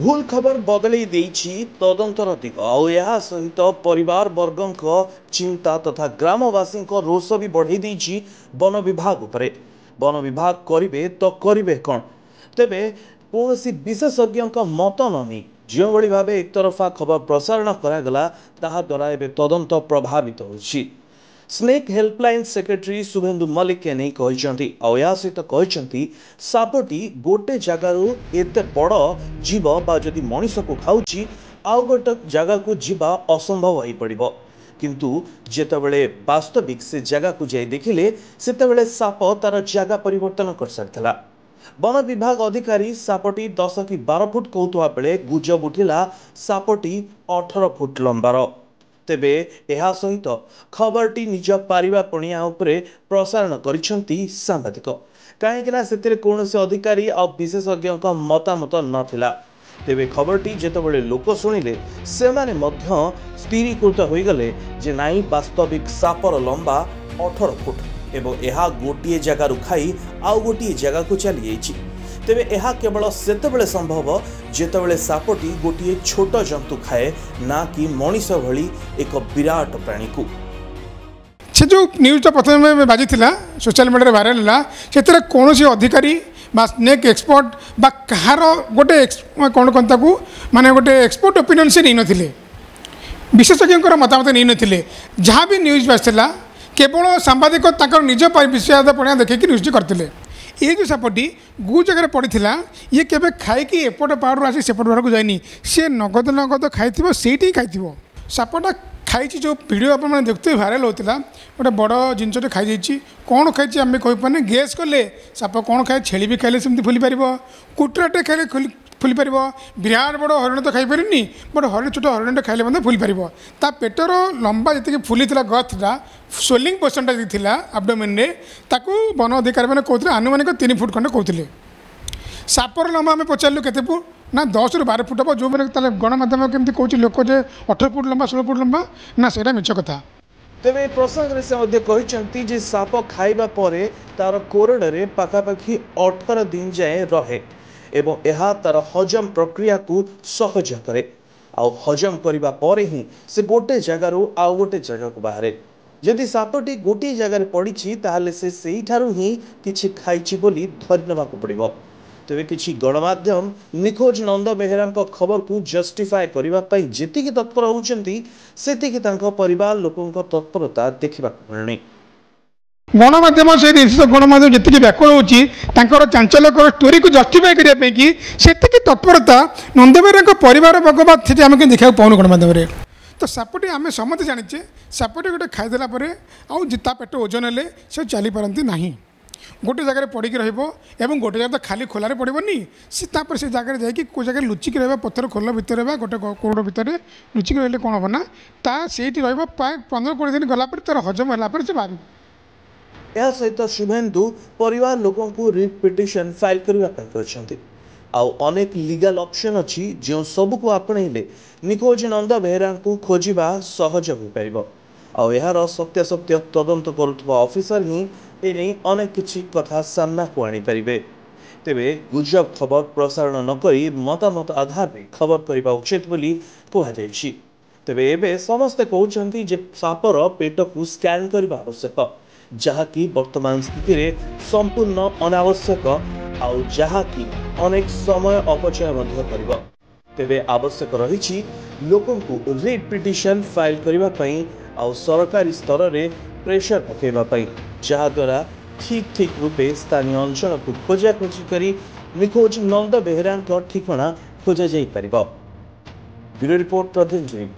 भूल खबर बदलई देइछि तदंतर दिग आ सहित परिवार वर्गक चिंता तथा ग्रामवासी रोष भी बढ़ई देइछि वन विभाग उपरे। वन विभाग करिवे तो करिवे कौन तेबे कौन विशेषज्ञ मत ननी जो भाव एक तरफा खबर प्रसारण करागला ताहा द्वारा एबे तदंत प्रभावित होछि। Snake helpline secretary Subhendu Mallik नहीं कहते सापटी गोटे जगार एते बड़ जीव बा जदि मनीष को खाऊची आउ गोटे जगह को जीवा असंभव हो पड़ो किंतु जेतेबेले वास्तविक से जगह को जाई देखिले सेतेबेले साप तार जगह परिवर्तन कर सारिथिला। वन विभाग अधिकारी सापटी 10 कि 12 फुट कहूवा बेले गुजब उठिला सापटी 18 फुट लंबार। तेबे यह सहित खबरटी निज पारिबा पणिया उपरे प्रसारण करिसेंती सांबादिक कहीं से कौन अधिकारी आ विशेषज्ञ मतामत नथिला। तेबे खबरटी जेतेबेले लोक शुणिले से माने मध्य स्थिरीकृत होईगले जे नाई वास्तविक सापर लंबा 18 फुट एवं यह गोटे जगार खाई आउ गोटे जगह को चली जाइछि। तेबे यह केवल सेतेबेले संभव जेतेबेले सापटी गोटे छोट जंतु खाए ना कि मनीष भली एक विराट प्राणी को। से जो न्यूज प्रथम बाजी सोशल मीडिया भाइराल है से कौन अधिकारी बा स्नेक एक्सपर्ट बा कहार गोटे कौन कहता को माने गोटे एक्सपर्ट ओपिनियन से नहीं नथिले विशेषज्ञ मतामत नहीं नथिले जहाँ भी न्यूज आसाला केवल सांबादिक निज विषय पढ़िया देखिए न्यूज करते। ये जो सापटी गु जगह पड़ा ये केवे खाई एपट पहाड़ आसी सेपट पहाड़ को जाइनी सी नगद नगद खाई से खाई सापटा खाई जो वीडियो आप देखते भाइराल होता गोटे बड़ जिनटे खाई कौन खाई आम कहीपे गेस कले साप कौन खाए छेली भी खाइले सेमती फुली पार कुटराटे खाइले फुली पार विराट बड़ हरिण तो खाईपर बट हरिण छोट हरिणटे खाइले फुली पार ता पेटर लंबा जी फुली गथटा स्वेलिंग पोर्सनटा जी आब्डोमेन ताकू वन अधिकारी मैंने कहते आनुमानिक 3 फुट खंडे कहते। सापर लंबा आम पचारू के फुट ना 10 ରୁ 12 फुट हम जो मैंने गणमाध्यम केमती कौन लोक जे 18 फुट लंबा 16 फुट लंबा ना से मिछ कथा। तेरे प्रसंग से साप खाइबा परे तार कोरडे पाखापाखि 18 दिन जाए रहे एवं यह तार हजम प्रक्रिया को सहज करे आउ हजम करने पर ही से गोटे जगार आउ गोटे जगह को बाहर जदि सापटी गोटे जगार पड़ी ताहले से सही ठारू ही किछि खाइछि बोली धरि नेबाकु पड़िबो। तेरे किछि गणमाध्यम निखोज नंद बेहेरा खबर को जस्टिफाए करने जी तत्पर होती से परिवार लोकों तत्परता देखा मिलनी। गणमाध्यम से गणमाध्यम जी व्याकुल होती चांचल्यकर स्टोरी को जस्टिफाए करने की से तत्परता नंदबेहरा परिवार बगबाद से आम देखा पाऊँ गणमाध्यम। तो सापटी आम समस्त जाचे सापटी गोटे खाईदेला आउ पेट ओजन हेले से चली पारती ना गोटे जगह पड़ी रही गोटे जगह तो खाली खोलार पड़ोनी से जगह जाकि जगह लुचिक रहा पत्थर खोल भितर गोटे कोड़ भितर लुचिक रही कौन हम ना से प्राय 15-20 दिन गलापर तार हजम है से बाहर। यह सहित शुभेन्दु परिवार लोगों को रिट पिटिशन फाइल करने अनेक लीगल ऑप्शन अच्छी जो सब को आपणइले निखोज नंद बेहेरा को खोजा सहज हो पार यार सत्यासत्य तदंत करुवा ऑफिसर ही एने अनेक किछि कथा सामना को आनी परिबे। तेबे गुजब खबर प्रसारण नकरी मतामत आधार में खबर करने उचित बोली कहुछि। तेबे एबे समस्ते कहउछन्ति जे सापर पेट को स्कैन करने आवश्यक जहाँकि वर्तमान स्थिति रे संपूर्ण अनावश्यक आउ जहाँकि अनेक समय अपचय कर। तेबे आवश्यक रही लोकों को रिट पिटिशन फाइल करने आउ सरकारी स्तर में प्रेशर पकड़ापी जहाद्वारा ठीक रूपे स्थानीय अंचल को खोजाखोजी कर निखोज नंद बेहेरा ठिकाना खोजा जा पार। ब्यूरो रिपोर्ट प्रतिनिधि।